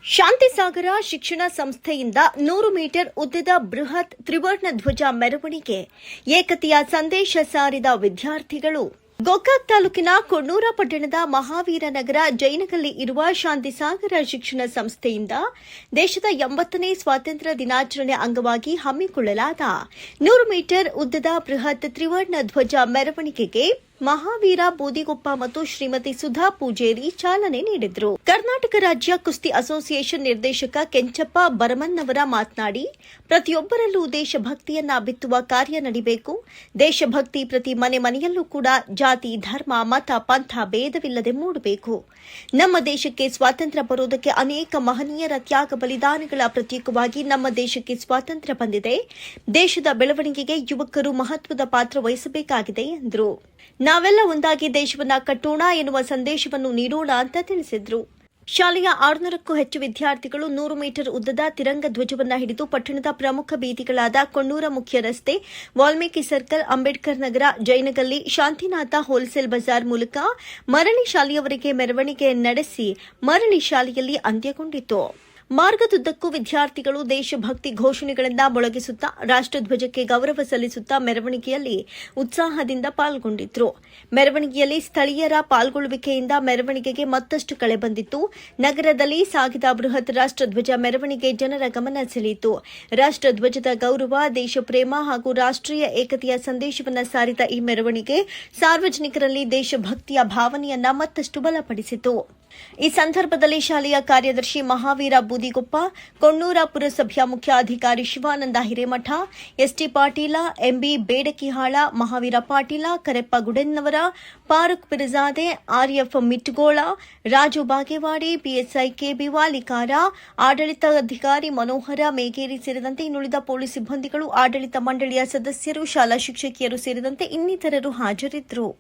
ಶಾಂತಿಸಾಗರ ಶಿಕ್ಷಣ ಸಂಸ್ಥೆಯಿಂದ 100 ಮೀಟರ್ ಉದ್ದದ ಬೃಹತ್ ತ್ರಿವರ್ಣ ಧ್ವಜ ಮೆರವಣಿಗೆ ಏಕತೆಯ ಸಂದೇಶ ಸಾರಿದ ವಿದ್ಯಾರ್ಥಿಗಳು. ಗೋಕಾಕ್ ತಾಲೂಕಿನ ಕೊಣ್ಣೂರ ಪಟ್ಟಣದ ಮಹಾವೀರ ನಗರ ಜೈನಗಲ್ಲಿ ಇರುವ ಶಾಂತಿಸಾಗರ ಶಿಕ್ಷಣ ಸಂಸ್ಥೆಯಿಂದ ದೇಶದ 80ನೇ ಸ್ವಾತಂತ್ರ್ಯ ದಿನಾಚರಣೆ ಅಂಗವಾಗಿ ಹಮ್ಮಿಕೊಳ್ಳಲಾದ 100 ಮೀಟರ್ ಉದ್ದದ ಬೃಹತ್ ತ್ರಿವರ್ಣ ಧ್ವಜ ಮೆರವಣಿಗೆಗೆ ಮಹಾವೀರ ಬೂದಿಗೊಪ್ಪ ಮತ್ತು ಶ್ರೀಮತಿ ಸುಧಾ ಪೂಜೇರಿ ಚಾಲನೆ ನೀಡಿದರು. ಕರ್ನಾಟಕ ರಾಜ್ಯ ಕುಸ್ತಿ ಅಸೋಸಿಯೇಷನ್ ನಿರ್ದೇಶಕ ಕೆಂಚಪ್ಪ ಬರಮನ್ನವರ ಮಾತನಾಡಿ, ಪ್ರತಿಯೊಬ್ಬರಲ್ಲೂ ದೇಶಭಕ್ತಿಯನ್ನ ಬಿತ್ತುವ ಕಾರ್ಯ ನಡೆಯಬೇಕು. ದೇಶಭಕ್ತಿ ಪ್ರತಿ ಮನೆಯಲ್ಲೂ ಕೂಡ ಜಾತಿ, ಧರ್ಮ, ಮತ, ಪಂಥ ಭೇದವಿಲ್ಲದೆ ಮೂಡಬೇಕು. ನಮ್ಮ ದೇಶಕ್ಕೆ ಸ್ವಾತಂತ್ರ್ಯ ಬರೋದಕ್ಕೆ ಅನೇಕ ಮಹನೀಯರ ತ್ಯಾಗ ಬಲಿದಾನಗಳ ಪ್ರತೀಕವಾಗಿ ನಮ್ಮ ದೇಶಕ್ಕೆ ಸ್ವಾತಂತ್ರ್ಯ ಬಂದಿದೆ. ದೇಶದ ಬೆಳವಣಿಗೆಗೆ ಯುವಕರು ಮಹತ್ವದ ಪಾತ್ರ ವಹಿಸಬೇಕಾಗಿದೆ ಎಂದರು. ನಾವೆಲ್ಲ ಒಂದಾಗಿ ದೇಶವನ್ನ ಕಟ್ಟೋಣ ಎನ್ನುವ ಸಂದೇಶವನ್ನು ನೀಡೋಣ ಅಂತ ತಿಳಿಸಿದ್ರು. ಶಾಲೆಯ 600ಕ್ಕೂ ಹೆಚ್ಚು ವಿದ್ಯಾರ್ಥಿಗಳು 100 ಮೀಟರ್ ಉದ್ದದ ತಿರಂಗ ಧ್ವಜವನ್ನು ಹಿಡಿದು ಪಟ್ಟಣದ ಪ್ರಮುಖ ಬೀದಿಗಳಾದ ಕೊಣ್ಣೂರ ಮುಖ್ಯ ರಸ್ತೆ, ವಾಲ್ಮೀಕಿ ಸರ್ಕಲ್, ಅಂಬೇಡ್ಕರ್ ನಗರ, ಜೈನಗಲ್ಲಿ, ಶಾಂತಿನಾಥ ಹೋಲ್ಸೇಲ್ ಬಜಾರ್ ಮೂಲಕ ಮರಳಿ ಶಾಲೆಯವರೆಗೆ ಮೆರವಣಿಗೆ ನಡೆಸಿ ಮರಳಿ ಶಾಲೆಯಲ್ಲಿ ಅಂತ್ಯಗೊಂಡಿತು. ಮಾರ್ಗದುದ್ದಕ್ಕೂ ವಿದ್ಯಾರ್ಥಿಗಳು ದೇಶಭಕ್ತಿ ಘೋಷಣೆಗಳಿಂದ ಮೊಳಗಿಸುತ್ತಾ ರಾಷ್ಟ್ರಧ್ವಜಕ್ಕೆ ಗೌರವ ಸಲ್ಲಿಸುತ್ತಾ ಮೆರವಣಿಗೆಯಲ್ಲಿ ಉತ್ಸಾಹದಿಂದ ಪಾಲ್ಗೊಂಡಿದ್ರು. ಮೆರವಣಿಗೆಯಲ್ಲಿ ಸ್ಥಳೀಯರ ಪಾಲ್ಗೊಳ್ಳುವಿಕೆಯಿಂದ ಮೆರವಣಿಗೆಗೆ ಮತ್ತಷ್ಟು ಕಳೆ ಬಂದಿತ್ತು. ನಗರದಲ್ಲಿ ಸಾಗಿದ ಬೃಹತ್ ರಾಷ್ಟ್ರಧ್ವಜ ಮೆರವಣಿಗೆ ಜನರ ಗಮನ ಸೆಳೆಯಿತು. ರಾಷ್ಟ್ರಧ್ವಜದ ಗೌರವ, ದೇಶಪ್ರೇಮ ಹಾಗೂ ರಾಷ್ಟ್ರೀಯ ಏಕತೆಯ ಸಂದೇಶವನ್ನು ಸಾರಿದ ಈ ಮೆರವಣಿಗೆ ಸಾರ್ವಜನಿಕರಲ್ಲಿ ದೇಶಭಕ್ತಿಯ ಭಾವನೆಯನ್ನ ಮತ್ತಷ್ಟು ಬಲಪಡಿಸಿತು. ಈ ಸಂದರ್ಭದಲ್ಲಿ ಶಾಲೆಯ ಕಾರ್ಯದರ್ಶಿ ಮಹಾವೀರ ಬೂದಿಗೊಪ್ಪ, ಕೊಣ್ಣೂರ ಪುರಸಭೆಯ ಮುಖ್ಯಾಧಿಕಾರಿ Shivanand Hiremath, ST Patil, MB Bedakihal, Mahaveer Patil, Kareppa Gudennavar, Farooq Pirzade, RF Mitgol, Raju Bagewadi, PSI KB Walikar, ಆಡಳಿತಾಧಿಕಾರಿ ಮನೋಹರ ಮೇಗೇರಿ ಸೇರಿದಂತೆ ಇನ್ನುಳಿದ ಪೊಲೀಸ್ ಸಿಬ್ಬಂದಿಗಳು, ಆಡಳಿತ ಮಂಡಳಿಯ ಸದಸ್ಯರು, ಶಾಲಾ ಶಿಕ್ಷಕಿಯರು ಸೇರಿದಂತೆ ಇನ್ನಿತರರು ಹಾಜರಿದ್ದರು.